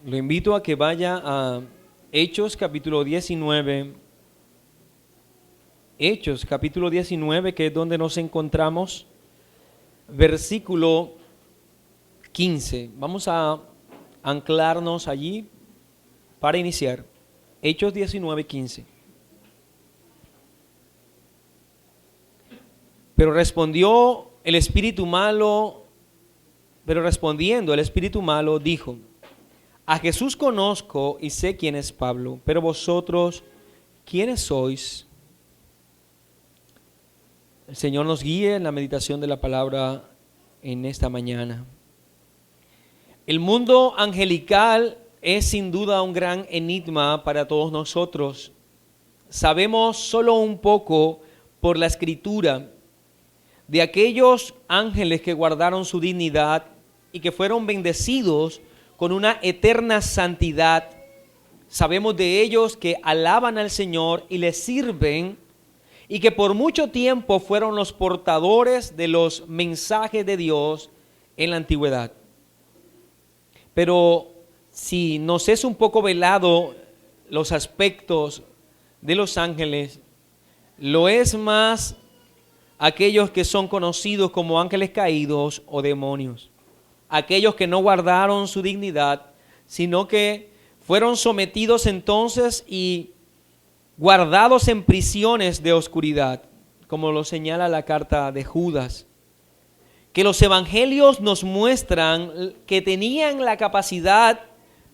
Lo invito a que vaya a Hechos capítulo 19. Hechos capítulo 19, que es donde nos encontramos, versículo 15. Vamos a anclarnos allí para iniciar. Hechos 19, 15. Pero respondiendo el espíritu malo dijo: a Jesús conozco y sé quién es Pablo, pero vosotros, ¿quiénes sois? El Señor nos guíe en la meditación de la palabra en esta mañana. El mundo angelical es sin duda un gran enigma para todos nosotros. Sabemos solo un poco por la Escritura de aquellos ángeles que guardaron su dignidad y que fueron bendecidos con una eterna santidad. Sabemos de ellos que alaban al Señor y le sirven, y que por mucho tiempo fueron los portadores de los mensajes de Dios en la antigüedad. Pero si nos es un poco velado los aspectos de los ángeles, lo es más aquellos que son conocidos como ángeles caídos o demonios. Aquellos que no guardaron su dignidad, sino que fueron sometidos entonces y guardados en prisiones de oscuridad, como lo señala la carta de Judas, que los evangelios nos muestran que tenían la capacidad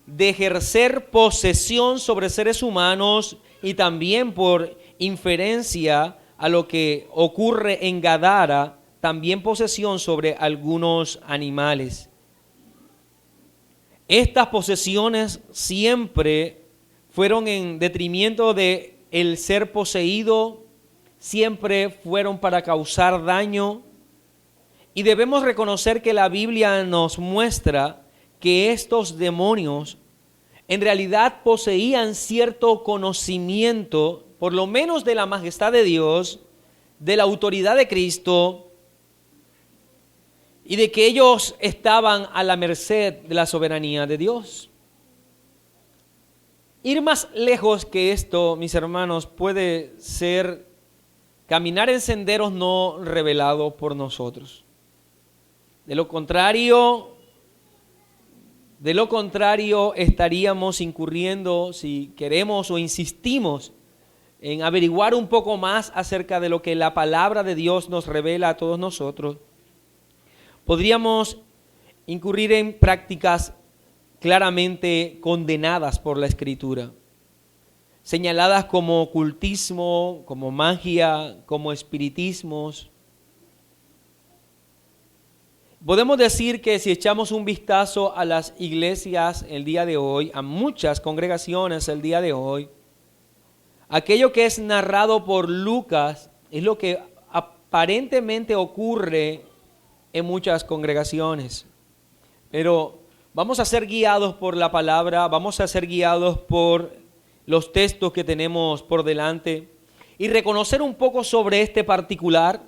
de ejercer posesión sobre seres humanos y también por inferencia a lo que ocurre en Gadara, también posesión sobre algunos animales. Estas posesiones siempre fueron en detrimento de el ser poseído, siempre fueron para causar daño, y debemos reconocer que la Biblia nos muestra que estos demonios en realidad poseían cierto conocimiento, por lo menos de la majestad de Dios, de la autoridad de Cristo, y de que ellos estaban a la merced de la soberanía de Dios. Ir más lejos que esto, mis hermanos, puede ser caminar en senderos no revelados por nosotros. De lo contrario, estaríamos incurriendo, si queremos o insistimos en averiguar un poco más acerca de lo que la palabra de Dios nos revela a todos nosotros, podríamos incurrir en prácticas claramente condenadas por la Escritura, señaladas como ocultismo, como magia, como espiritismos. Podemos decir que si echamos un vistazo a las iglesias el día de hoy, a muchas congregaciones el día de hoy, aquello que es narrado por Lucas es lo que aparentemente ocurre en muchas congregaciones. Pero vamos a ser guiados por la palabra, vamos a ser guiados por los textos que tenemos por delante y reconocer un poco sobre este particular,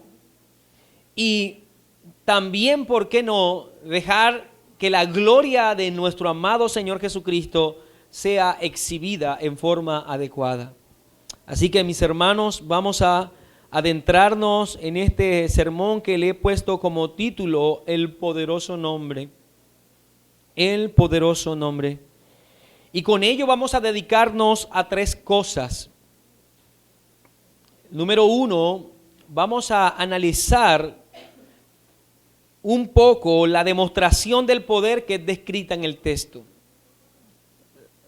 y también, ¿por qué no?, dejar que la gloria de nuestro amado Señor Jesucristo sea exhibida en forma adecuada. Así que, mis hermanos, vamos a adentrarnos en este sermón que le he puesto como título El poderoso nombre. El poderoso nombre. Y con ello vamos a dedicarnos a tres cosas. Número uno, vamos a analizar un poco la demostración del poder que es descrita en el texto.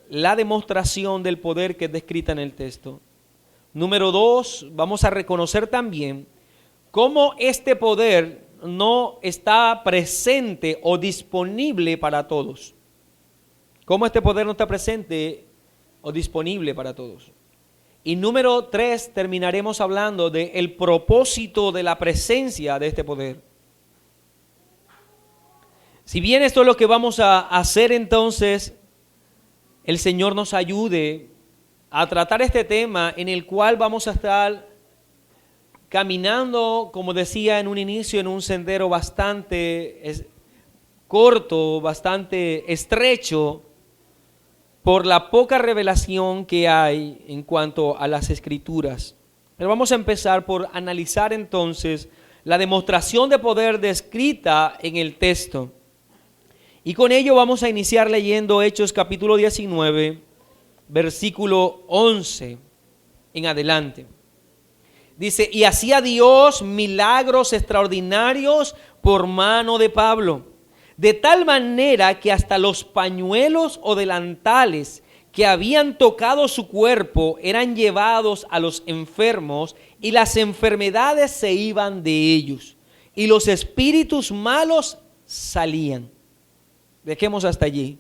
La demostración del poder que es descrita en el texto. Número dos, vamos a reconocer también cómo este poder no está presente o disponible para todos. Cómo este poder no está presente o disponible para todos. Y número tres, terminaremos hablando del propósito de la presencia de este poder. Si bien esto es lo que vamos a hacer, entonces el Señor nos ayude a tratar este tema, en el cual vamos a estar caminando, como decía en un inicio, en un sendero bastante corto, bastante estrecho, por la poca revelación que hay en cuanto a las Escrituras. Pero vamos a empezar por analizar entonces la demostración de poder descrita en el texto. Y con ello vamos a iniciar leyendo Hechos capítulo 19, versículo 11 en adelante. Dice, y hacía Dios milagros extraordinarios por mano de Pablo, de tal manera que hasta los pañuelos o delantales que habían tocado su cuerpo eran llevados a los enfermos y las enfermedades se iban de ellos y los espíritus malos salían. Dejemos hasta allí.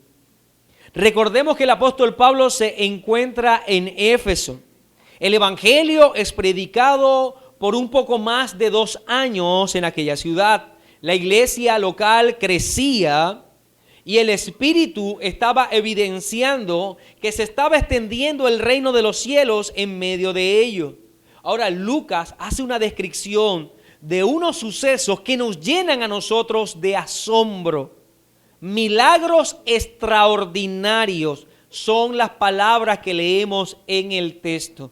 Recordemos que el apóstol Pablo se encuentra en Éfeso. El evangelio es predicado por un poco más de 2 años en aquella ciudad. La iglesia local crecía y el Espíritu estaba evidenciando que se estaba extendiendo el reino de los cielos en medio de ello. Ahora Lucas hace una descripción de unos sucesos que nos llenan a nosotros de asombro. Milagros extraordinarios son las palabras que leemos en el texto.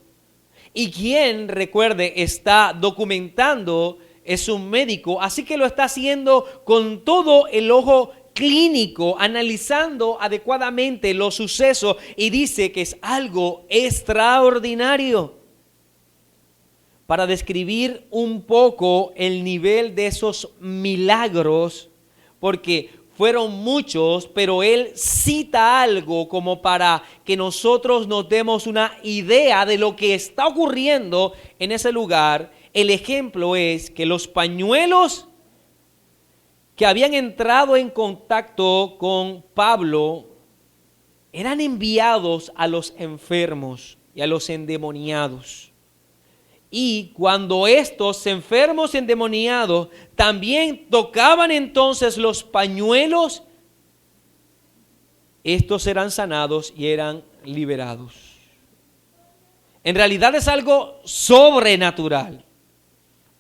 Y quien, recuerde, está documentando es un médico, así que lo está haciendo con todo el ojo clínico, analizando adecuadamente los sucesos y dice que es algo extraordinario. Para describir un poco el nivel de esos milagros, porque fueron muchos, pero él cita algo como para que nosotros nos demos una idea de lo que está ocurriendo en ese lugar. El ejemplo es que los pañuelos que habían entrado en contacto con Pablo eran enviados a los enfermos y a los endemoniados. Y cuando estos enfermos endemoniados también tocaban entonces los pañuelos, estos eran sanados y eran liberados. En realidad es algo sobrenatural.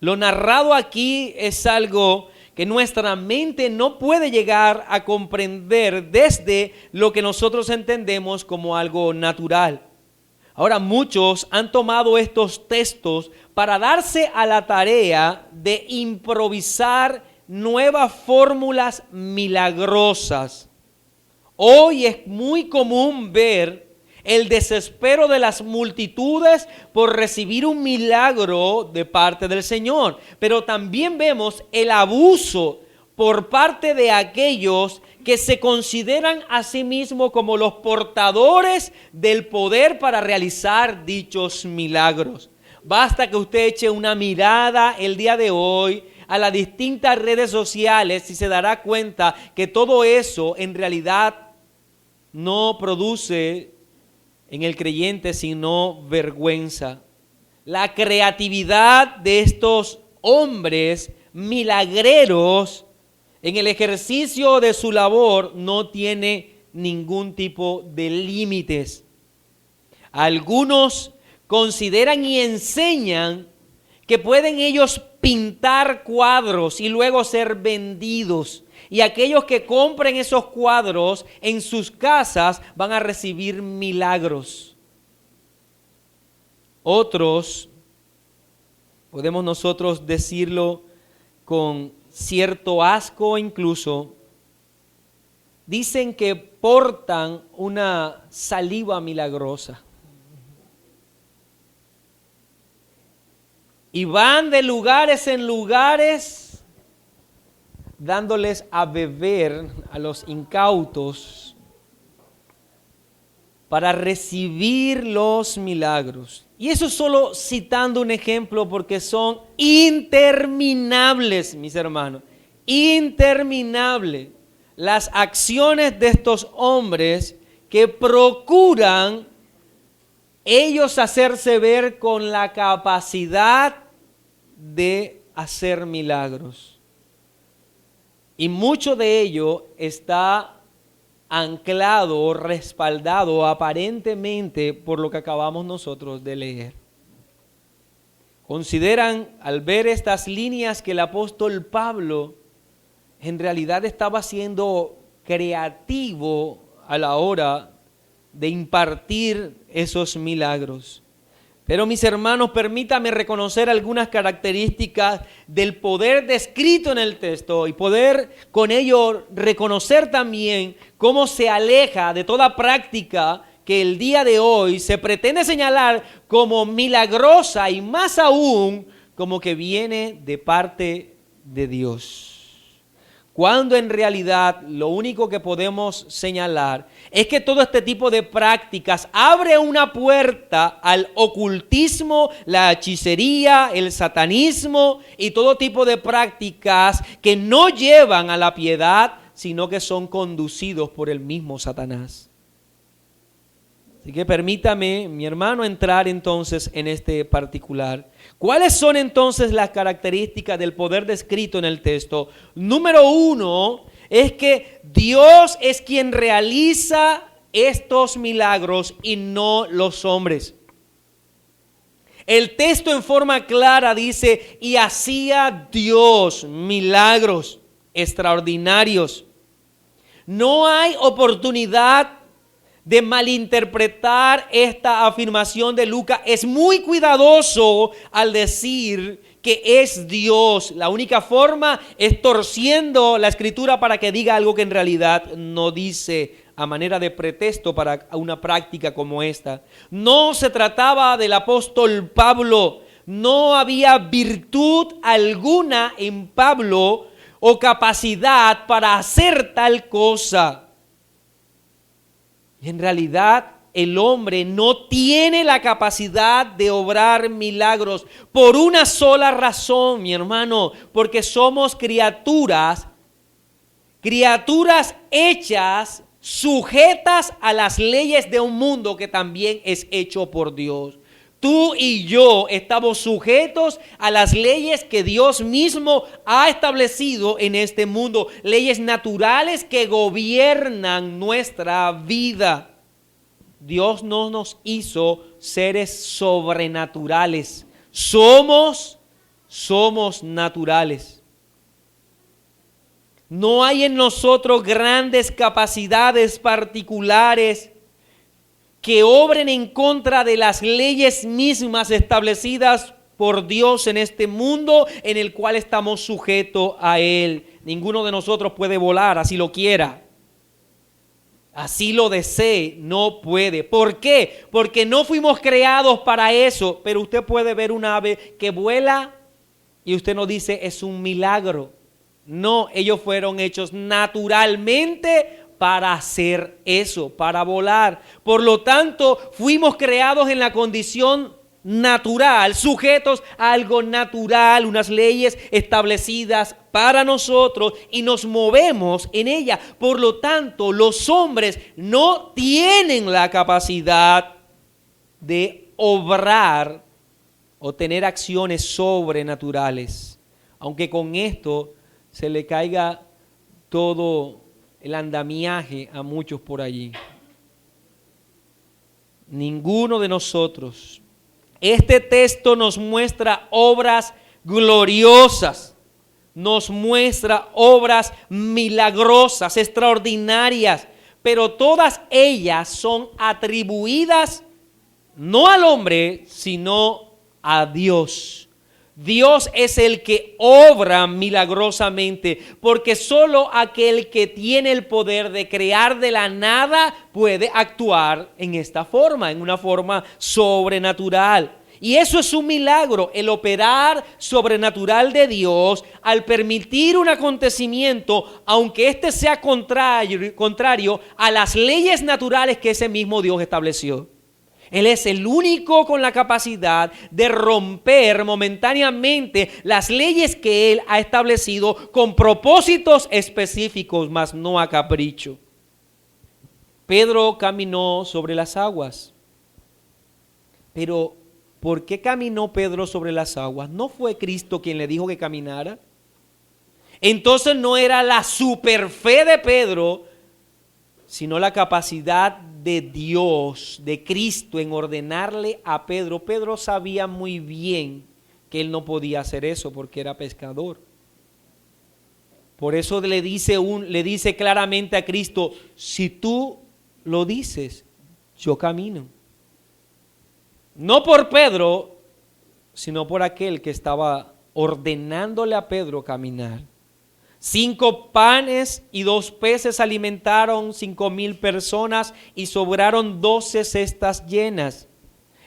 Lo narrado aquí es algo que nuestra mente no puede llegar a comprender desde lo que nosotros entendemos como algo natural. Ahora muchos han tomado estos textos para darse a la tarea de improvisar nuevas fórmulas milagrosas. Hoy es muy común ver el desespero de las multitudes por recibir un milagro de parte del Señor, pero también vemos el abuso por parte de aquellos que se consideran a sí mismos como los portadores del poder para realizar dichos milagros. Basta que usted eche una mirada el día de hoy a las distintas redes sociales y se dará cuenta que todo eso en realidad no produce en el creyente sino vergüenza. La creatividad de estos hombres milagreros en el ejercicio de su labor no tiene ningún tipo de límites. Algunos consideran y enseñan que pueden ellos pintar cuadros y luego ser vendidos. Y aquellos que compren esos cuadros en sus casas van a recibir milagros. Otros, podemos nosotros decirlo con cierto asco incluso, dicen que portan una saliva milagrosa. Y van de lugares en lugares dándoles a beber a los incautos para recibir los milagros. Y eso solo citando un ejemplo porque son interminables, mis hermanos, interminables las acciones de estos hombres que procuran ellos hacerse ver con la capacidad de hacer milagros. Y mucho de ello está anclado, respaldado aparentemente por lo que acabamos nosotros de leer. Consideran al ver estas líneas que el apóstol Pablo en realidad estaba siendo creativo a la hora de impartir esos milagros. Pero mis hermanos, permítame reconocer algunas características del poder descrito en el texto y poder con ello reconocer también cómo se aleja de toda práctica que el día de hoy se pretende señalar como milagrosa y más aún como que viene de parte de Dios. Cuando en realidad lo único que podemos señalar es que todo este tipo de prácticas abre una puerta al ocultismo, la hechicería, el satanismo y todo tipo de prácticas que no llevan a la piedad, sino que son conducidos por el mismo Satanás. Así que permítame, mi hermano, entrar entonces en este particular. ¿Cuáles son entonces las características del poder descrito en el texto? Número uno es que Dios es quien realiza estos milagros y no los hombres. El texto en forma clara dice, y hacía Dios milagros extraordinarios. No hay oportunidad de malinterpretar esta afirmación de Lucas. Es muy cuidadoso al decir que es Dios. La única forma es torciendo la escritura para que diga algo que en realidad no dice, a manera de pretexto para una práctica como esta. No se trataba del apóstol Pablo. No había virtud alguna en Pablo o capacidad para hacer tal cosa. En realidad, el hombre no tiene la capacidad de obrar milagros por una sola razón, mi hermano, porque somos criaturas hechas, sujetas a las leyes de un mundo que también es hecho por Dios. Tú y yo estamos sujetos a las leyes que Dios mismo ha establecido en este mundo, leyes naturales que gobiernan nuestra vida. Dios no nos hizo seres sobrenaturales, somos naturales. No hay en nosotros grandes capacidades particulares que obren en contra de las leyes mismas establecidas por Dios en este mundo en el cual estamos sujetos a Él. Ninguno de nosotros puede volar, así lo quiera. Así lo desee, no puede. ¿Por qué? Porque no fuimos creados para eso. Pero usted puede ver un ave que vuela y usted nos dice es un milagro. No, ellos fueron hechos naturalmente para hacer eso, para volar. Por lo tanto, fuimos creados en la condición natural, sujetos a algo natural, unas leyes establecidas para nosotros y nos movemos en ella. Por lo tanto, los hombres no tienen la capacidad de obrar o tener acciones sobrenaturales, aunque con esto se le caiga todo el andamiaje a muchos por allí. Ninguno de nosotros. Este texto nos muestra obras gloriosas, nos muestra obras milagrosas, extraordinarias, pero todas ellas son atribuidas no al hombre, sino a Dios. Dios es el que obra milagrosamente, porque solo aquel que tiene el poder de crear de la nada puede actuar en esta forma, en una forma sobrenatural. Y eso es un milagro, el operar sobrenatural de Dios al permitir un acontecimiento, aunque éste sea contrario a las leyes naturales que ese mismo Dios estableció. Él es el único con la capacidad de romper momentáneamente las leyes que Él ha establecido con propósitos específicos, mas no a capricho. Pedro caminó sobre las aguas. Pero, ¿por qué caminó Pedro sobre las aguas? ¿No fue Cristo quien le dijo que caminara? Entonces no era la superfe de Pedro, sino la capacidad de Dios, de Cristo, en ordenarle a Pedro. Pedro sabía muy bien que él no podía hacer eso porque era pescador. Por eso le dice claramente a Cristo, si tú lo dices, yo camino. No por Pedro, sino por aquel que estaba ordenándole a Pedro caminar. 5 panes y 2 peces alimentaron 5,000 personas y sobraron 12 cestas llenas.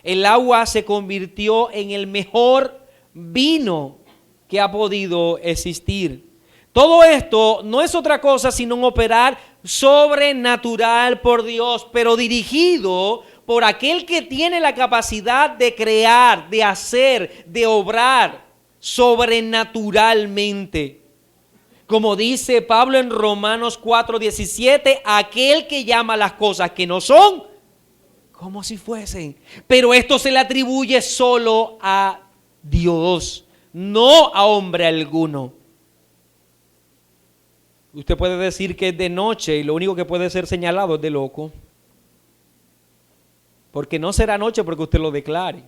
El agua se convirtió en el mejor vino que ha podido existir. Todo esto no es otra cosa sino un operar sobrenatural por Dios, pero dirigido por aquel que tiene la capacidad de crear, de hacer, de obrar sobrenaturalmente. Como dice Pablo en Romanos 4:17, aquel que llama las cosas que no son como si fuesen. Pero esto se le atribuye solo a Dios, no a hombre alguno. Usted puede decir que es de noche y lo único que puede ser señalado es de loco. Porque no será noche porque usted lo declare,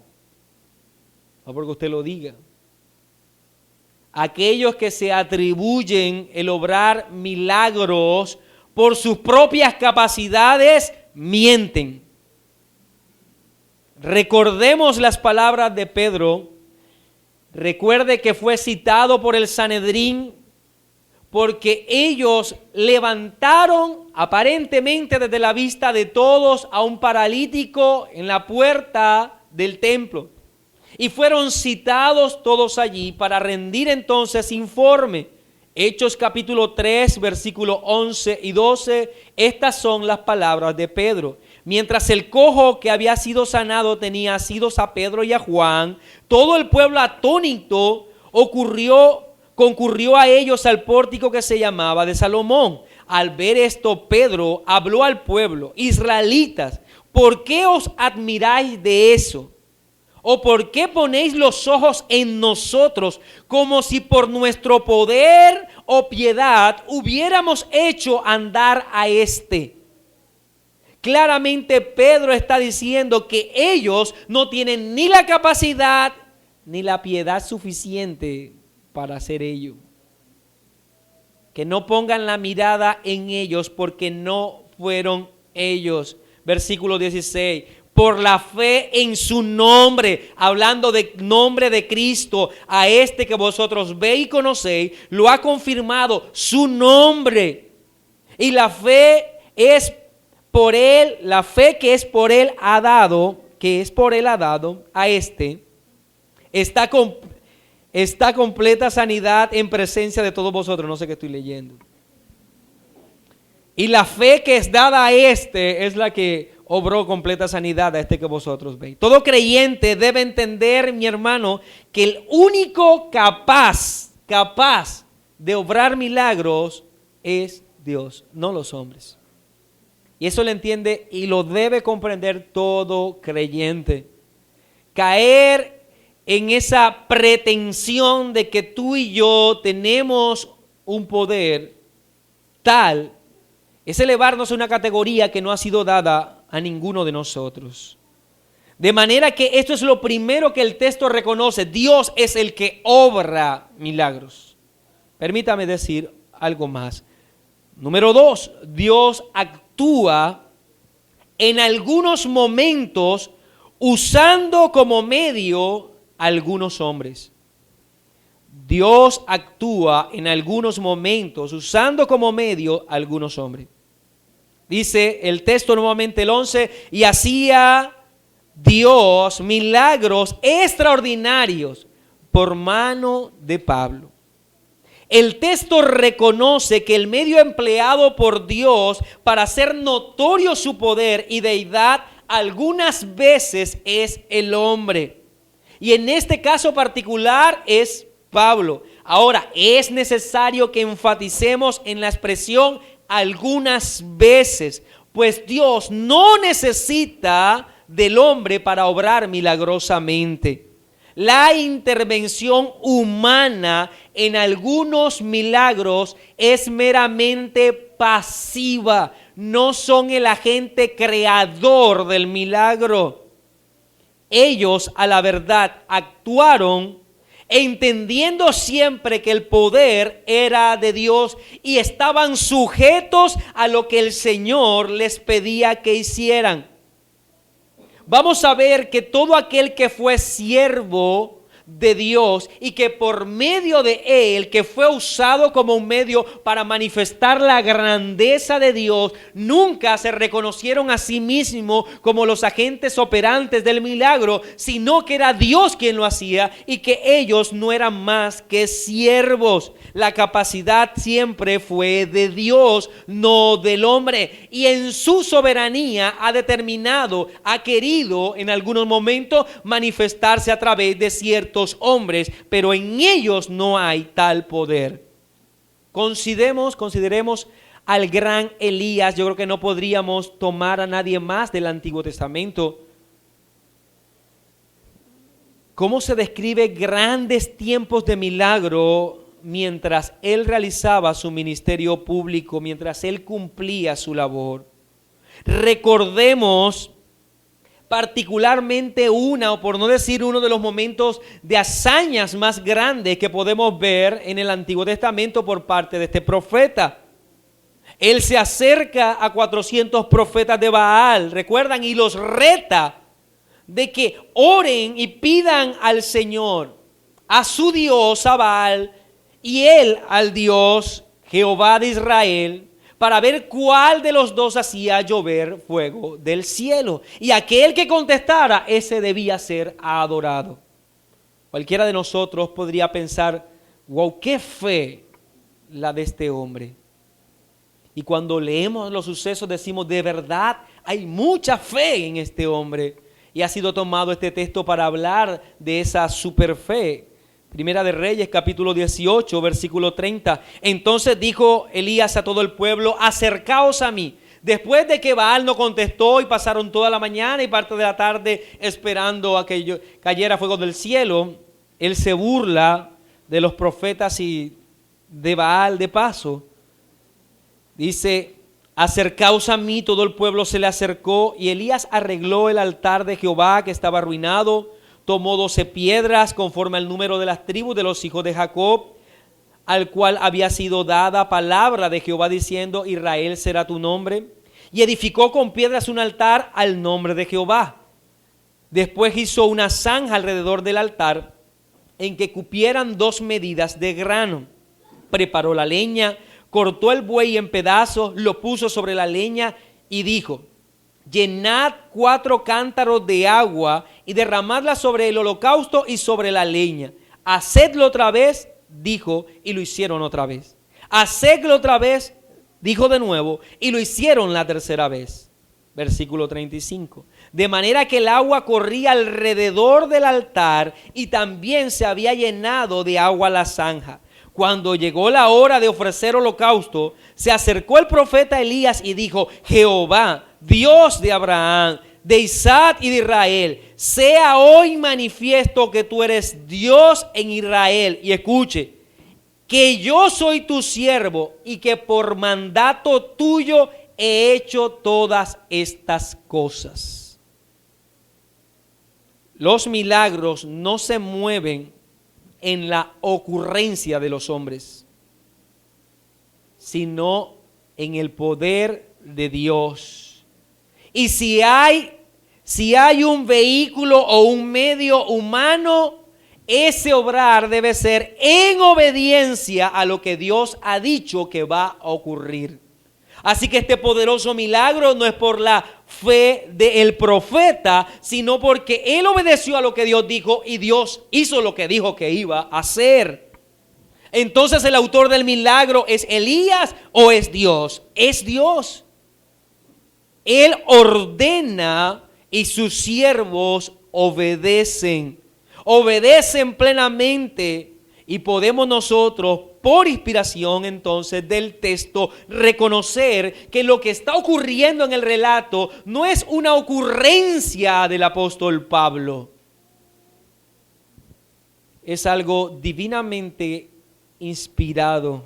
o porque usted lo diga. Aquellos que se atribuyen el obrar milagros por sus propias capacidades mienten. Recordemos las palabras de Pedro. Recuerde que fue citado por el Sanedrín porque ellos levantaron aparentemente desde la vista de todos a un paralítico en la puerta del templo. Y fueron citados todos allí para rendir entonces informe. Hechos capítulo 3, versículos 11 y 12, estas son las palabras de Pedro. Mientras el cojo que había sido sanado tenía asidos a Pedro y a Juan, todo el pueblo atónito concurrió a ellos al pórtico que se llamaba de Salomón. Al ver esto, Pedro habló al pueblo: israelitas, ¿por qué os admiráis de eso? ¿O por qué ponéis los ojos en nosotros como si por nuestro poder o piedad hubiéramos hecho andar a éste? Claramente Pedro está diciendo que ellos no tienen ni la capacidad ni la piedad suficiente para hacer ello. Que no pongan la mirada en ellos porque no fueron ellos. Versículo 16. Por la fe en su nombre, hablando del nombre de Cristo, a este que vosotros veis y conocéis, lo ha confirmado su nombre. Y la fe es por él, la fe que es por él ha dado, a este, está completa sanidad en presencia de todos vosotros. No sé qué estoy leyendo. Y la fe que es dada a este es la que obró completa sanidad a este que vosotros veis. Todo creyente debe entender, mi hermano, que el único capaz de obrar milagros es Dios, no los hombres. Y eso lo entiende y lo debe comprender todo creyente. Caer en esa pretensión de que tú y yo tenemos un poder tal es elevarnos a una categoría que no ha sido dada a ninguno de nosotros. De manera que esto es lo primero que el texto reconoce: Dios es el que obra milagros. Permítame decir algo más. Número 2, Dios actúa en algunos momentos usando como medio a algunos hombres. Dios actúa en algunos momentos usando como medio a algunos hombres. Dice el texto nuevamente el 11, y hacía Dios milagros extraordinarios por mano de Pablo. El texto reconoce que el medio empleado por Dios para hacer notorio su poder y deidad algunas veces es el hombre. Y en este caso particular es Pablo. Ahora, es necesario que enfaticemos en la expresión algunas veces, pues Dios no necesita del hombre para obrar milagrosamente. La intervención humana en algunos milagros es meramente pasiva, no son el agente creador del milagro. Ellos, a la verdad, actuaron entendiendo siempre que el poder era de Dios y estaban sujetos a lo que el Señor les pedía que hicieran. vamos a ver que todo aquel que fue siervo de Dios y que por medio de él, que fue usado como un medio para manifestar la grandeza de Dios, nunca se reconocieron a sí mismos como los agentes operantes del milagro, sino que era Dios quien lo hacía y que ellos no eran más que siervos. La capacidad siempre fue de Dios, no del hombre, y en su soberanía ha determinado, ha querido en algunos momentos manifestarse a través de ciertos hombres, pero en ellos no hay tal poder. Consideremos al gran Elías. Yo creo que no podríamos tomar a nadie más del Antiguo Testamento. ¿Cómo se describe grandes tiempos de milagro mientras él realizaba su ministerio público, mientras él cumplía su labor? Recordemos particularmente una, o por no decir uno de los momentos de hazañas más grandes que podemos ver en el Antiguo Testamento por parte de este profeta. Él se acerca a 400 profetas de Baal, recuerdan, y los reta de que oren y pidan al Señor, a su Dios, a Baal, y él al Dios Jehová de Israel, para ver cuál de los dos hacía llover fuego del cielo. Y aquel que contestara, ese debía ser adorado. Cualquiera de nosotros podría pensar, wow, qué fe la de este hombre. Y cuando leemos los sucesos decimos, de verdad, hay mucha fe en este hombre. Y ha sido tomado este texto para hablar de esa super fe. Primera de Reyes, capítulo 18, versículo 30. Entonces dijo Elías a todo el pueblo, acercaos a mí. Después de que Baal no contestó y pasaron toda la mañana y parte de la tarde esperando a que cayera fuego del cielo, él se burla de los profetas y de Baal de paso. Dice, acercaos a mí, todo el pueblo se le acercó y Elías arregló el altar de Jehová que estaba arruinado. Tomó 12 piedras conforme al número de las tribus de los hijos de Jacob, al cual había sido dada palabra de Jehová diciendo, Israel será tu nombre. Y edificó con piedras un altar al nombre de Jehová. Después hizo una zanja alrededor del altar en que cupieran 2 medidas de grano. Preparó la leña, cortó el buey en pedazos, lo puso sobre la leña y dijo, llenad 4 cántaros de agua y derramadla sobre el holocausto y sobre la leña. Hacedlo otra vez, dijo, y lo hicieron otra vez. Hacedlo otra vez, dijo de nuevo, y lo hicieron la tercera vez. Versículo 35. De manera que el agua corría alrededor del altar y también se había llenado de agua la zanja. Cuando llegó la hora de ofrecer holocausto, se acercó el profeta Elías y dijo, Jehová, Dios de Abraham, de Isaac y de Israel, sea hoy manifiesto que tú eres Dios en Israel. Y escuche, que yo soy tu siervo y que por mandato tuyo he hecho todas estas cosas. Los milagros no se mueven en la ocurrencia de los hombres, sino en el poder de Dios. Y si hay un vehículo o un medio humano, ese obrar debe ser en obediencia a lo que Dios ha dicho que va a ocurrir. Así que este poderoso milagro no es por la fe del profeta, sino porque él obedeció a lo que Dios dijo y Dios hizo lo que dijo que iba a hacer. Entonces, ¿el autor del milagro es Elías o es Dios? Es Dios. Él ordena y sus siervos obedecen plenamente, y podemos nosotros, por inspiración entonces del texto, reconocer que lo que está ocurriendo en el relato no es una ocurrencia del apóstol Pablo, es algo divinamente inspirado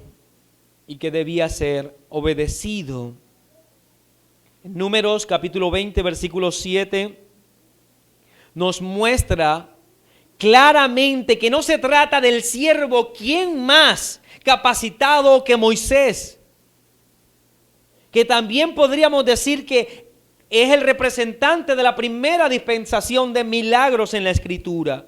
y que debía ser obedecido. En Números capítulo 20, versículo 7, nos muestra claramente que no se trata del siervo, ¿quién más capacitado que Moisés? Que también podríamos decir que es el representante de la primera dispensación de milagros en la Escritura.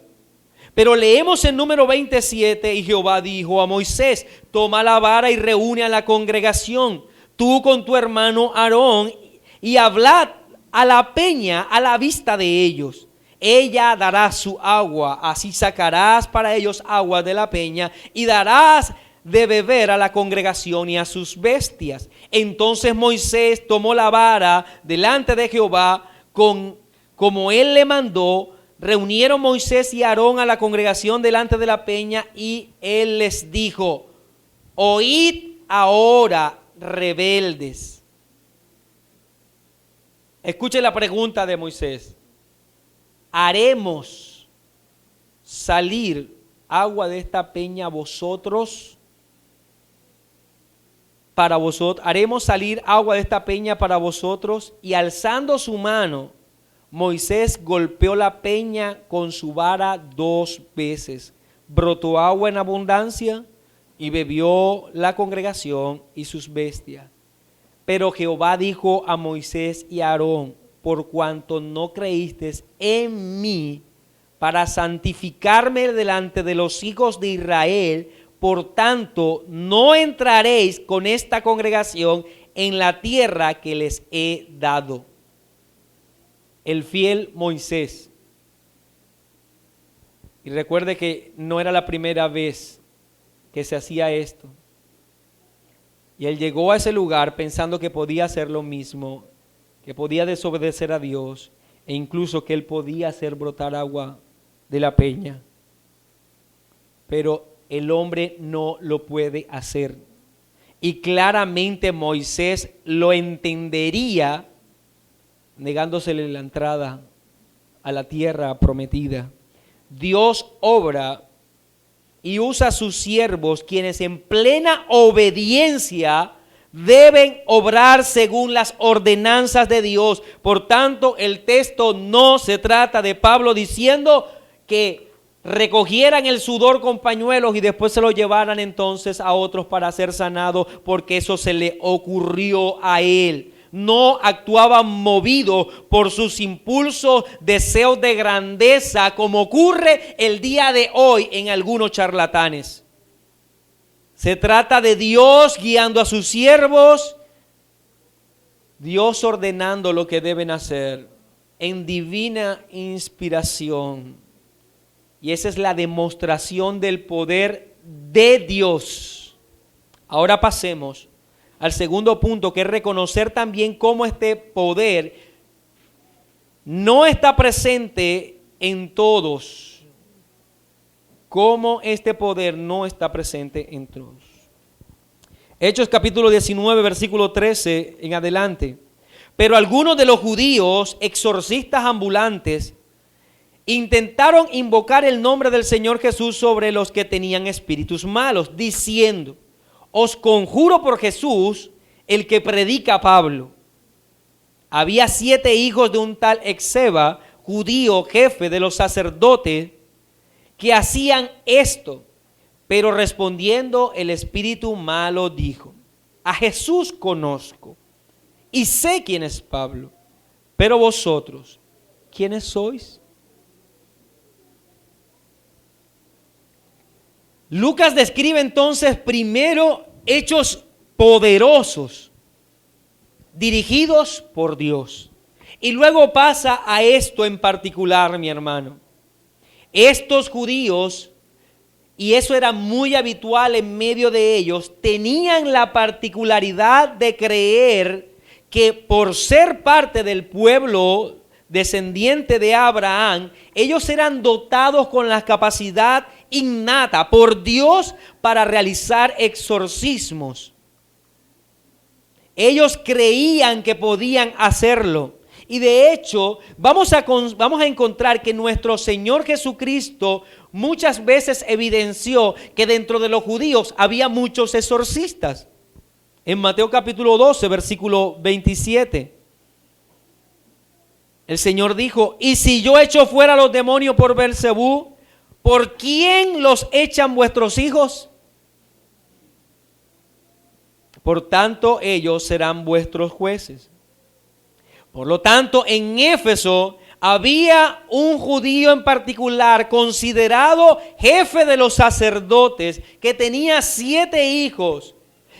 Pero leemos en número 27, y Jehová dijo a Moisés: toma la vara y reúne a la congregación, tú con tu hermano Aarón, y hablad a la peña a la vista de ellos. Ella dará su agua, así sacarás para ellos agua de la peña, y darás de beber a la congregación y a sus bestias. Entonces Moisés tomó la vara delante de Jehová, como él le mandó. Reunieron Moisés y Aarón a la congregación delante de la peña, y él les dijo: oíd ahora, rebeldes. Escuchen la pregunta de Moisés: ¿haremos salir agua de esta peña vosotros? Para vosotros, haremos salir agua de esta peña para vosotros. Y alzando su mano, Moisés golpeó la peña con su vara 2 veces. Brotó agua en abundancia, y bebió la congregación y sus bestias. Pero Jehová dijo a Moisés y a Aarón: por cuanto no creísteis en mí para santificarme delante de los hijos de Israel, por tanto no entraréis con esta congregación en la tierra que les he dado. El fiel Moisés. Y recuerde que no era la primera vez que se hacía esto. Y él llegó a ese lugar pensando que podía hacer lo mismo, que podía desobedecer a Dios, e incluso que él podía hacer brotar agua de la peña. Pero el hombre no lo puede hacer. Y claramente Moisés lo entendería, negándosele la entrada a la tierra prometida. Dios obra y usa a sus siervos, quienes en plena obediencia deben obrar según las ordenanzas de Dios. Por tanto, el texto no se trata de Pablo diciendo que recogieran el sudor con pañuelos y después se lo llevaran entonces a otros para ser sanados, porque eso se le ocurrió a él. No actuaba movido por sus impulsos, deseos de grandeza, como ocurre el día de hoy en algunos charlatanes. Se trata de Dios guiando a sus siervos, Dios ordenando lo que deben hacer en divina inspiración. Y esa es la demostración del poder de Dios. Ahora pasemos al segundo punto, que es reconocer también cómo este poder no está presente en todos. Cómo este poder no está presente en todos. Hechos capítulo 19, versículo 13 en adelante. Pero algunos de los judíos, exorcistas ambulantes, intentaron invocar el nombre del Señor Jesús sobre los que tenían espíritus malos, diciendo: os conjuro por Jesús, el que predica Pablo. Había 7 hijos de un tal Exeba, judío, jefe de los sacerdotes, que hacían esto. Pero respondiendo el espíritu malo dijo: a Jesús conozco y sé quién es Pablo, pero vosotros, ¿quiénes sois? Lucas describe entonces primero hechos poderosos dirigidos por Dios, y luego pasa a esto en particular, mi hermano. Estos judíos, y eso era muy habitual en medio de ellos, tenían la particularidad de creer que por ser parte del pueblo descendiente de Abraham, ellos eran dotados con la capacidad innata por Dios para realizar exorcismos. Ellos creían que podían hacerlo. Y de hecho, vamos a encontrar que nuestro Señor Jesucristo muchas veces evidenció que dentro de los judíos había muchos exorcistas. En Mateo capítulo 12, versículo 27. El Señor dijo: y si yo echo fuera los demonios por Beelzebú, ¿por quién los echan vuestros hijos? Por tanto, ellos serán vuestros jueces. Por lo tanto, en Éfeso había un judío en particular considerado jefe de los sacerdotes que tenía 7 hijos.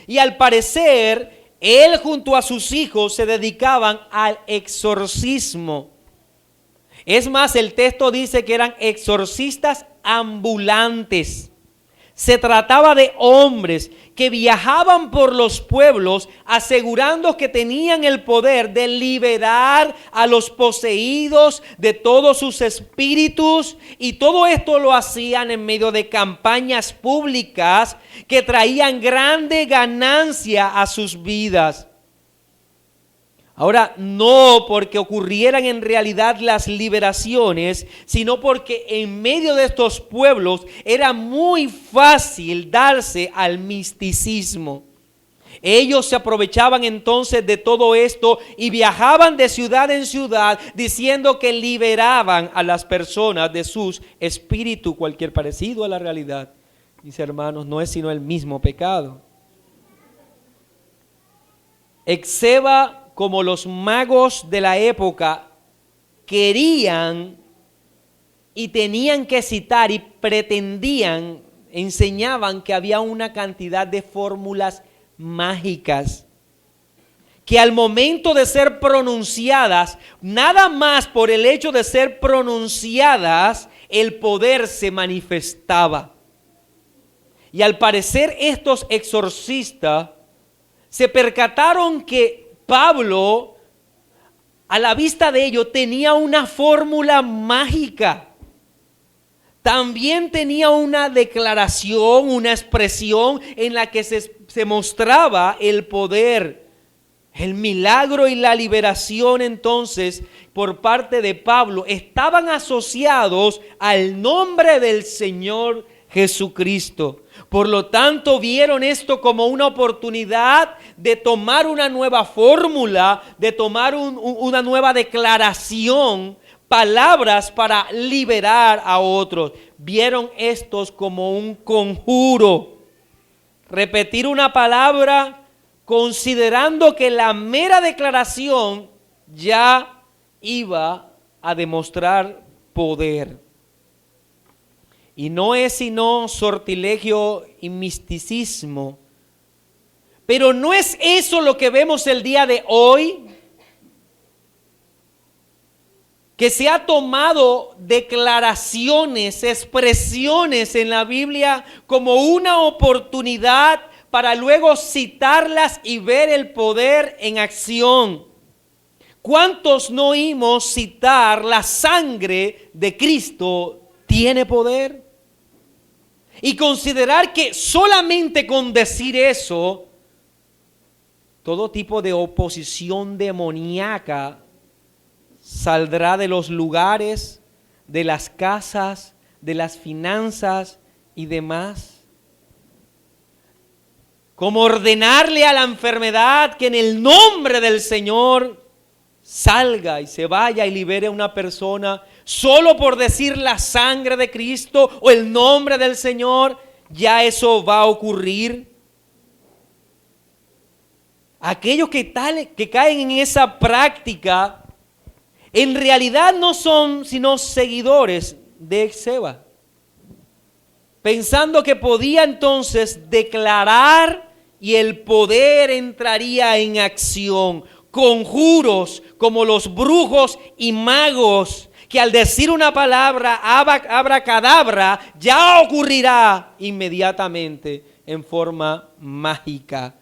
Y al parecer, él junto a sus hijos se dedicaban al exorcismo. Es más, el texto dice que eran exorcistas ambulantes. Se trataba de hombres que viajaban por los pueblos asegurando que tenían el poder de liberar a los poseídos de todos sus espíritus, y todo esto lo hacían en medio de campañas públicas que traían grande ganancia a sus vidas. Ahora, no porque ocurrieran en realidad las liberaciones, sino porque en medio de estos pueblos era muy fácil darse al misticismo. Ellos se aprovechaban entonces de todo esto y viajaban de ciudad en ciudad diciendo que liberaban a las personas de sus espíritus. Cualquier parecido a la realidad, mis hermanos, no es sino el mismo pecado. Esceva, como los magos de la época querían y tenían que citar y pretendían, enseñaban que había una cantidad de fórmulas mágicas que al momento de ser pronunciadas, nada más por el hecho de ser pronunciadas, el poder se manifestaba. Y al parecer estos exorcistas se percataron que Pablo, a la vista de ello, tenía una fórmula mágica. También tenía una declaración, una expresión en la que se mostraba el poder, el milagro y la liberación. Entonces, por parte de Pablo, estaban asociados al nombre del Señor Jesucristo. Por lo tanto, vieron esto como una oportunidad de tomar una nueva fórmula, de tomar una nueva declaración, palabras para liberar a otros. Vieron estos como un conjuro. Repetir una palabra considerando que la mera declaración ya iba a demostrar poder. Y no es sino sortilegio y misticismo. Pero no es eso lo que vemos el día de hoy, que se ha tomado declaraciones, expresiones en la Biblia como una oportunidad para luego citarlas y ver el poder en acción. ¿Cuántos no oímos citar la sangre de Cristo tiene poder? Y considerar que solamente con decir eso, todo tipo de oposición demoníaca saldrá de los lugares, de las casas, de las finanzas y demás. Como ordenarle a la enfermedad que en el nombre del Señor salga y se vaya y libere a una persona solo por decir la sangre de Cristo o el nombre del Señor, ya eso va a ocurrir. Aquellos que caen en esa práctica, en realidad no son sino seguidores de Esceva, pensando que podía entonces declarar y el poder entraría en acción. Conjuros como los brujos y magos, que al decir una palabra, abracadabra, ya ocurrirá inmediatamente en forma mágica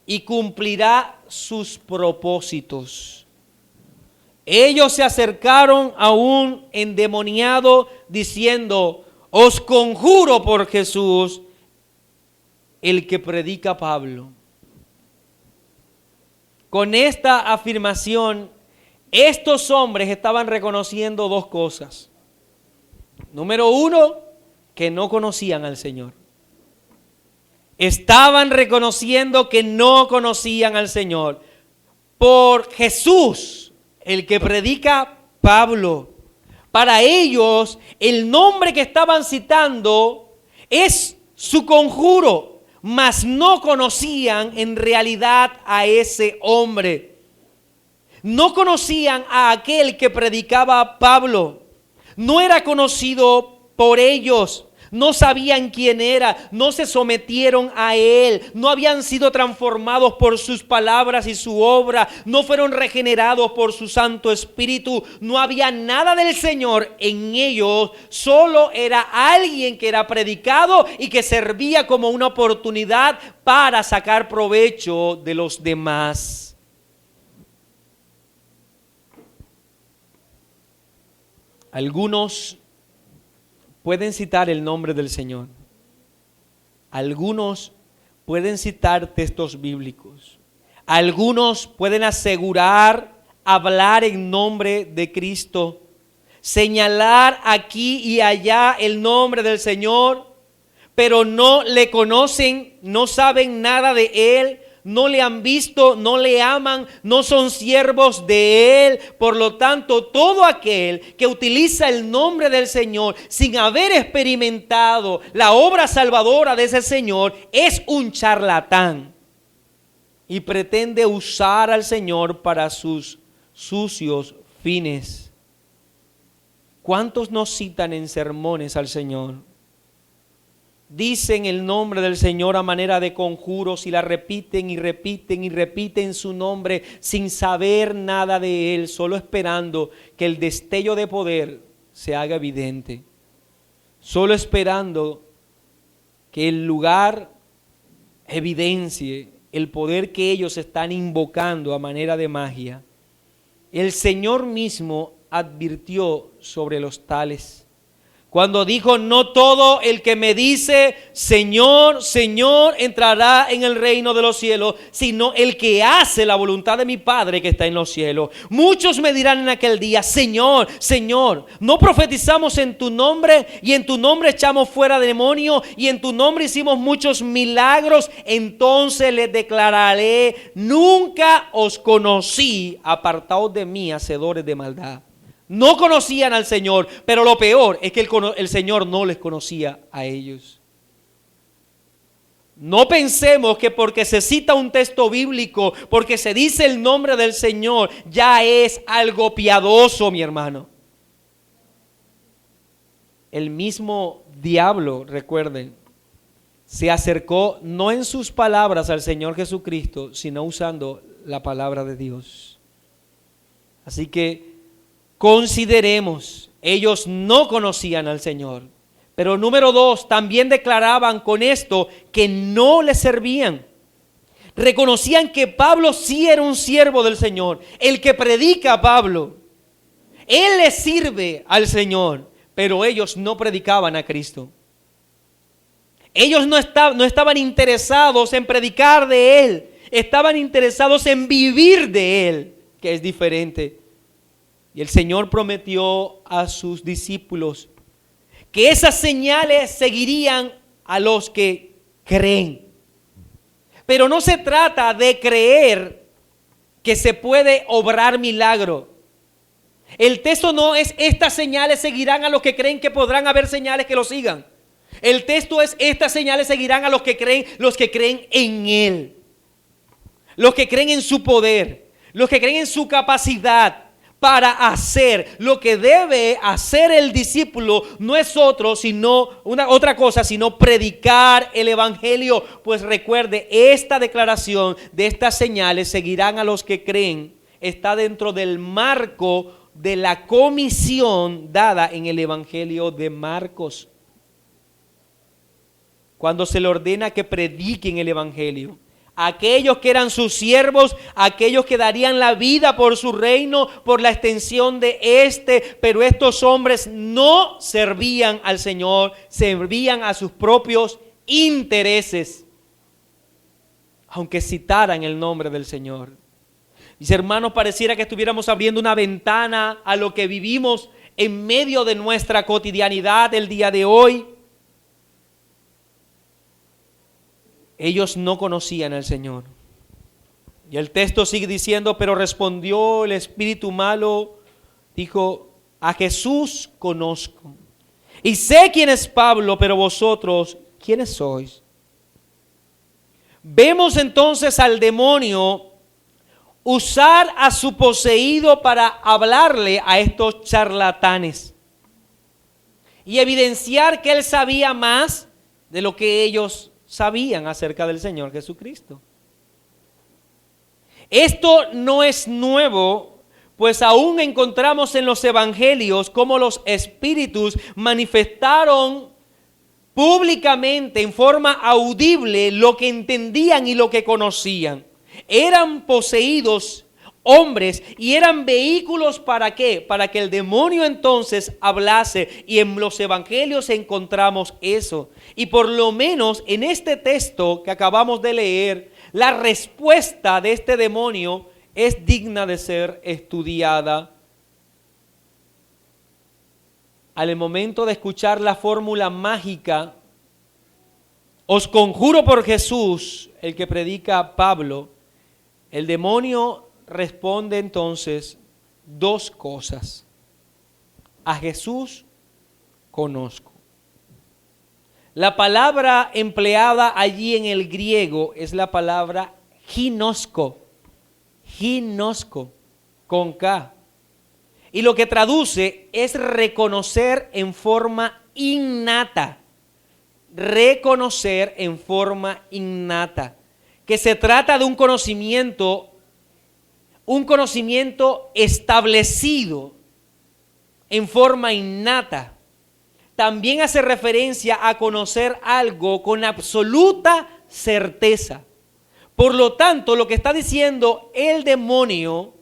y cumplirá sus propósitos. Ellos se acercaron a un endemoniado diciendo: os conjuro por Jesús, el que predica Pablo. Con esta afirmación, estos hombres estaban reconociendo dos cosas. Número uno, que no conocían al Señor. Estaban reconociendo que no conocían al Señor. Por Jesús, el que predica Pablo. Para ellos, el nombre que estaban citando es su conjuro, mas no conocían en realidad a ese hombre. No conocían a aquel que predicaba Pablo. No era conocido por ellos. No sabían quién era, no se sometieron a él, no habían sido transformados por sus palabras y su obra, no fueron regenerados por su Santo Espíritu, no había nada del Señor en ellos, solo era alguien que era predicado y que servía como una oportunidad para sacar provecho de los demás. Algunos pueden citar el nombre del Señor. Algunos pueden citar textos bíblicos. Algunos pueden asegurar, hablar en nombre de Cristo, señalar aquí y allá el nombre del Señor, pero no le conocen, no saben nada de Él, no le han visto, no le aman, no son siervos de Él. Por lo tanto, todo aquel que utiliza el nombre del Señor sin haber experimentado la obra salvadora de ese Señor es un charlatán y pretende usar al Señor para sus sucios fines. ¿Cuántos nos citan en sermones al Señor? Dicen el nombre del Señor a manera de conjuros y la repiten y repiten y repiten su nombre sin saber nada de Él, solo esperando que el destello de poder se haga evidente, solo esperando que el lugar evidencie el poder que ellos están invocando a manera de magia. El Señor mismo advirtió sobre los tales cuando dijo: no todo el que me dice Señor, Señor entrará en el reino de los cielos, sino el que hace la voluntad de mi Padre que está en los cielos. Muchos me dirán en aquel día: Señor, Señor, ¿no profetizamos en tu nombre? Y en tu nombre echamos fuera demonios, y en tu nombre hicimos muchos milagros. Entonces les declararé: nunca os conocí, apartaos de mí, hacedores de maldad. No conocían al Señor, pero lo peor es que el Señor no les conocía a ellos. No pensemos que porque se cita un texto bíblico, porque se dice el nombre del Señor, ya es algo piadoso, mi hermano. El mismo diablo, recuerden, se acercó no en sus palabras al Señor Jesucristo, sino usando la palabra de Dios. Así que consideremos, ellos no conocían al Señor, pero número 2, también declaraban con esto que no le servían. Reconocían que Pablo sí era un siervo del Señor, el que predica a Pablo. Él le sirve al Señor, pero ellos no predicaban a Cristo. Ellos no estaban interesados en predicar de Él, estaban interesados en vivir de Él, que es diferente. Y el Señor prometió a sus discípulos que esas señales seguirían a los que creen. Pero no se trata de creer que se puede obrar milagro. El texto no es: estas señales seguirán a los que creen, que podrán haber señales que lo sigan. El texto es: estas señales seguirán a los que creen en Él. Los que creen en su poder, los que creen en su capacidad para hacer lo que debe hacer el discípulo. No es otra cosa sino predicar el evangelio. Pues recuerde, esta declaración de estas señales seguirán a los que creen está dentro del marco de la comisión dada en el evangelio de Marcos, cuando se le ordena que prediquen el evangelio. Aquellos que eran sus siervos, aquellos que darían la vida por su reino, por la extensión de pero estos hombres no servían al Señor, servían a sus propios intereses, aunque citaran el nombre del Señor. Mis hermanos, pareciera que estuviéramos abriendo una ventana a lo que vivimos en medio de nuestra cotidianidad el día de hoy. Ellos no conocían al Señor. Y el texto sigue diciendo: pero respondió el espíritu malo, dijo: a Jesús conozco, y sé quién es Pablo, pero vosotros, ¿quiénes sois? Vemos entonces al demonio usar a su poseído para hablarle a estos charlatanes y evidenciar que él sabía más de lo que ellos sabían acerca del Señor Jesucristo. Esto no es nuevo, pues aún encontramos en los evangelios cómo los espíritus manifestaron públicamente, en forma audible, lo que entendían y lo que conocían. Eran poseídos hombres y eran vehículos ¿para qué? Para que el demonio entonces hablase, y en los evangelios encontramos eso. Y por lo menos en este texto que acabamos de leer, la respuesta de este demonio es digna de ser estudiada. Al momento de escuchar la fórmula mágica, os conjuro por Jesús, el que predica Pablo, el demonio responde entonces dos cosas. A Jesús conozco. La palabra empleada allí en el griego es la palabra ginosko, con K. Y lo que traduce es reconocer en forma innata. Reconocer en forma innata. Que se trata de un conocimiento establecido en forma innata. También hace referencia a conocer algo con absoluta certeza. Por lo tanto, lo que está diciendo el demonio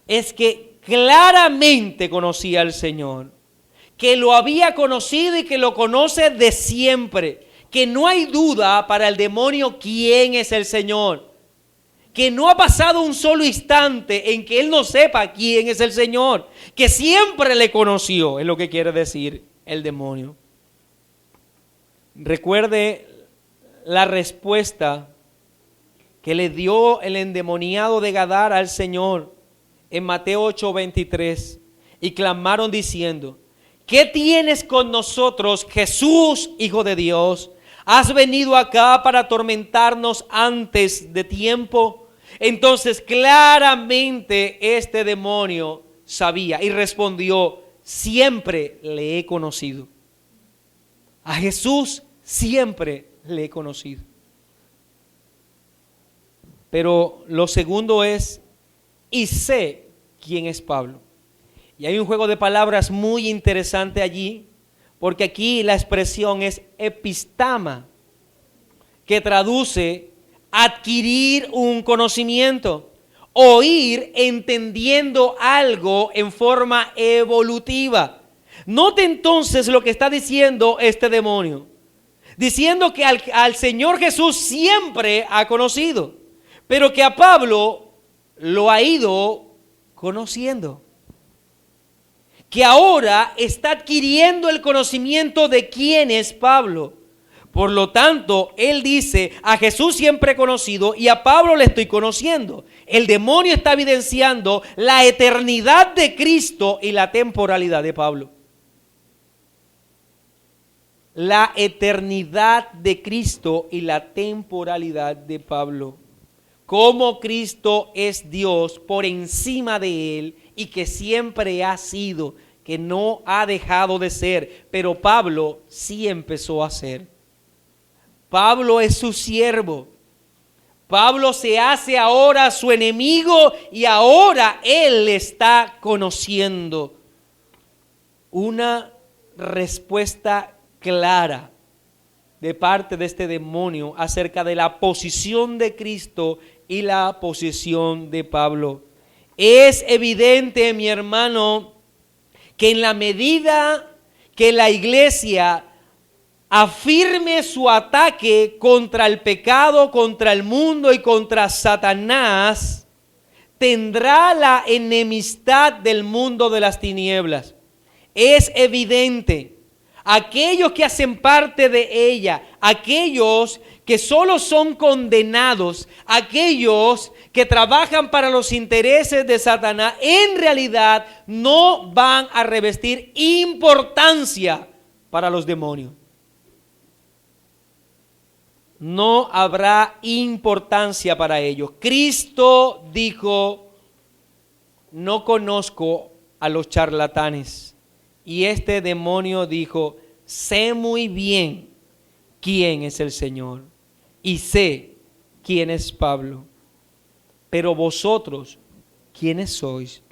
es que claramente conocía al Señor, que lo había conocido y que lo conoce de siempre, que no hay duda para el demonio quién es el Señor, que no ha pasado un solo instante en que él no sepa quién es el Señor, que siempre le conoció, es lo que quiere decir el demonio. Recuerde la respuesta que le dio el endemoniado de Gadara al Señor en Mateo 8:23, y clamaron diciendo: ¿qué tienes con nosotros, Jesús, Hijo de Dios? ¿Has venido acá para atormentarnos antes de tiempo? Entonces claramente este demonio sabía y respondió: siempre le he conocido. A Jesús siempre le he conocido. Pero lo segundo es: y sé quién es Pablo. Y hay un juego de palabras muy interesante allí, porque aquí la expresión es epistama, que traduce adquirir un conocimiento, oír entendiendo algo en forma evolutiva. Note entonces lo que está diciendo este demonio, diciendo que al Señor Jesús siempre ha conocido, pero que a Pablo lo ha ido conociendo, que ahora está adquiriendo el conocimiento de quién es Pablo. Por lo tanto, él dice: a Jesús siempre he conocido y a Pablo le estoy conociendo. El demonio está evidenciando la eternidad de Cristo y la temporalidad de Pablo. La eternidad de Cristo y la temporalidad de Pablo. Cómo Cristo es Dios por encima de él y que siempre ha sido, que no ha dejado de ser, pero Pablo sí empezó a ser. Pablo es su siervo. Pablo se hace ahora su enemigo y ahora él le está conociendo. Una respuesta clara de parte de este demonio acerca de la posición de Cristo y la posición de Pablo. Es evidente, mi hermano, que en la medida que la iglesia afirme su ataque contra el pecado, contra el mundo y contra Satanás, tendrá la enemistad del mundo de las tinieblas. Es evidente. Aquellos que hacen parte de ella, aquellos que solo son condenados, aquellos que trabajan para los intereses de Satanás, en realidad no van a revestir importancia para los demonios. no habrá importancia para ellos. Cristo dijo, no conozco a los charlatanes. Y este demonio dijo, sé muy bien quién es el Señor y sé quién es Pablo. Pero vosotros, ¿quiénes sois?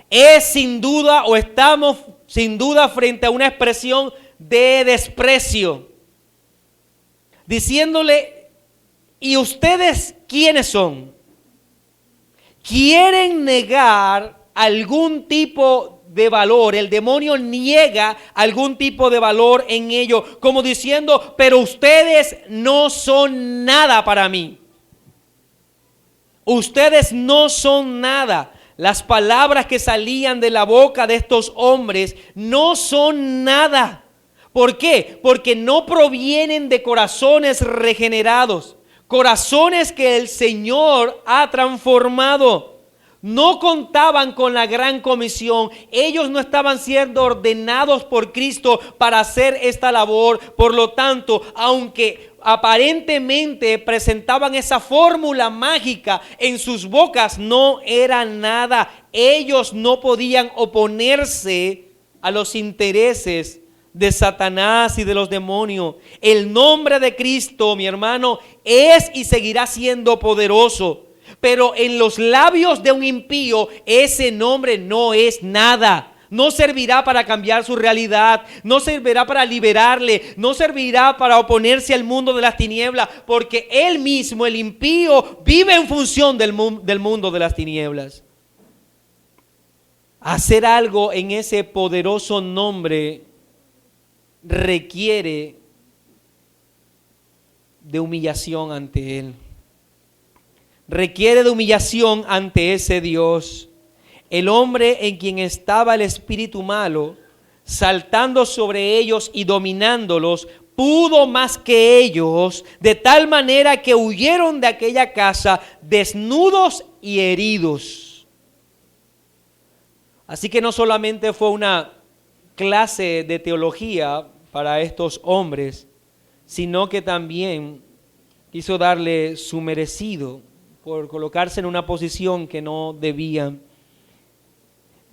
Es sin duda o estamos sin duda frente a una expresión de desprecio, diciéndole, ¿y ustedes quiénes son? Quieren negar algún tipo de valor. El demonio niega algún tipo de valor en ello, como diciendo, pero ustedes no son nada para mí. Ustedes no son nada. Las palabras que salían de la boca de estos hombres no son nada. ¿Por qué? Porque no provienen de corazones regenerados, corazones que el Señor ha transformado. No contaban con la gran comisión. Ellos no estaban siendo ordenados por Cristo para hacer esta labor. Por lo tanto, aunque aparentemente presentaban esa fórmula mágica en sus bocas, no era nada. Ellos no podían oponerse a los intereses de Satanás y de los demonios. El nombre de Cristo, mi hermano, es y seguirá siendo poderoso. Pero en los labios de un impío, ese nombre no es nada. No servirá para cambiar su realidad, no servirá para liberarle, no servirá para oponerse al mundo de las tinieblas, porque él mismo, el impío, vive en función del mundo de las tinieblas. Hacer algo en ese poderoso nombre requiere de humillación ante él. Requiere de humillación ante ese Dios. El hombre en quien estaba el espíritu malo, saltando sobre ellos y dominándolos, pudo más que ellos, de tal manera que huyeron de aquella casa desnudos y heridos. Así que no solamente fue una clase de teología para estos hombres, sino que también quiso darle su merecido por colocarse en una posición que no debían.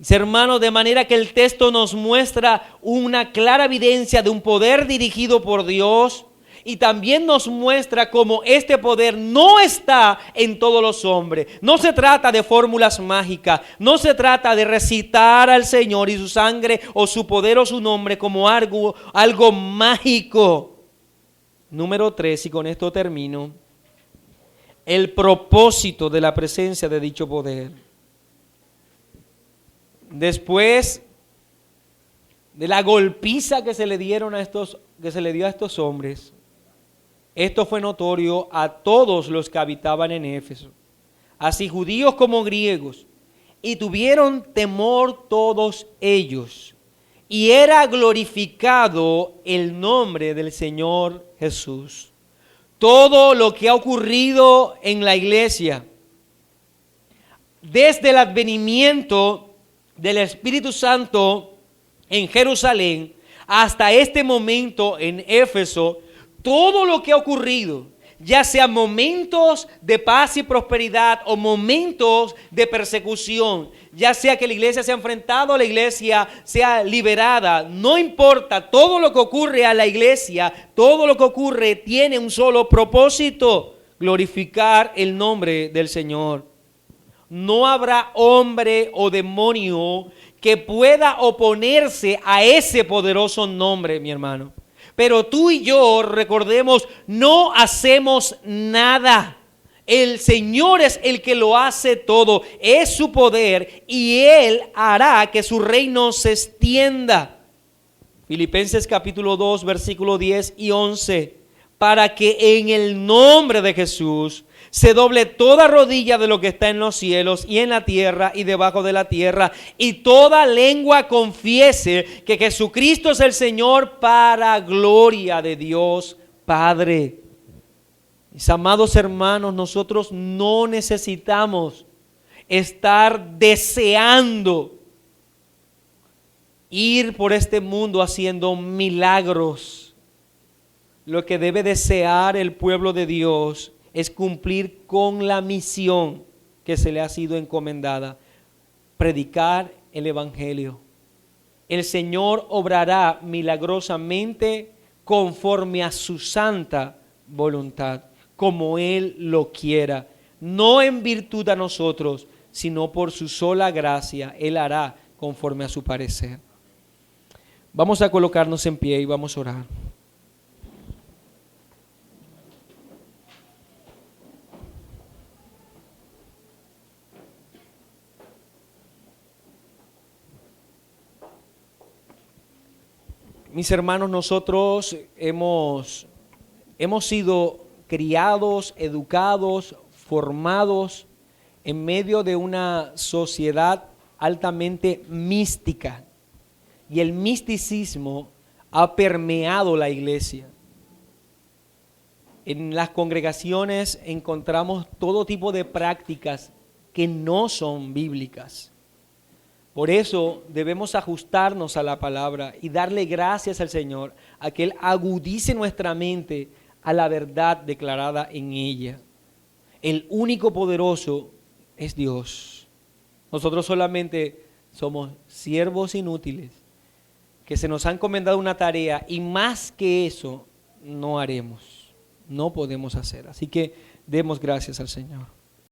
Hermanos, de manera que el texto nos muestra una clara evidencia de un poder dirigido por Dios y también nos muestra cómo este poder no está en todos los hombres. No se trata de fórmulas mágicas, no se trata de recitar al Señor y su sangre o su poder o su nombre como algo mágico. Número 3, y con esto termino, el propósito de la presencia de dicho poder. Después de la golpiza que se le dio a estos hombres, esto fue notorio a todos los que habitaban en Éfeso, así judíos como griegos, y tuvieron temor todos ellos, y era glorificado el nombre del Señor Jesús. Todo lo que ha ocurrido en la iglesia, desde el advenimiento del Espíritu Santo en Jerusalén hasta este momento en Éfeso, todo lo que ha ocurrido, ya sea momentos de paz y prosperidad o momentos de persecución, ya sea que la iglesia se ha enfrentado, la iglesia sea liberada, no importa, todo lo que ocurre a la iglesia, todo lo que ocurre tiene un solo propósito: glorificar el nombre del Señor. No habrá hombre o demonio que pueda oponerse a ese poderoso nombre, mi hermano. Pero tú y yo, recordemos, no hacemos nada. El Señor es el que lo hace todo. Es su poder y Él hará que su reino se extienda. Filipenses capítulo 2, versículo 10 y 11. Para que en el nombre de Jesús se doble toda rodilla de lo que está en los cielos y en la tierra y debajo de la tierra, y toda lengua confiese que Jesucristo es el Señor, para gloria de Dios Padre. Mis amados hermanos, nosotros no necesitamos estar deseando ir por este mundo haciendo milagros. lo que debe desear el pueblo de Dios es cumplir con la misión que se le ha sido encomendada: predicar el Evangelio. El Señor obrará milagrosamente conforme a su santa voluntad, como Él lo quiera, no en virtud a nosotros, sino por su sola gracia. Él hará conforme a su parecer. Vamos a colocarnos en pie y vamos a orar. Mis hermanos, nosotros hemos sido criados, educados, formados en medio de una sociedad altamente mística, y el misticismo ha permeado la iglesia. En las congregaciones encontramos todo tipo de prácticas que no son bíblicas. Por eso debemos ajustarnos a la palabra y darle gracias al Señor a que Él agudice nuestra mente a la verdad declarada en ella. El único poderoso es Dios. Nosotros solamente somos siervos inútiles que se nos ha encomendado una tarea, y más que eso no haremos, no podemos hacer. Así que demos gracias al Señor.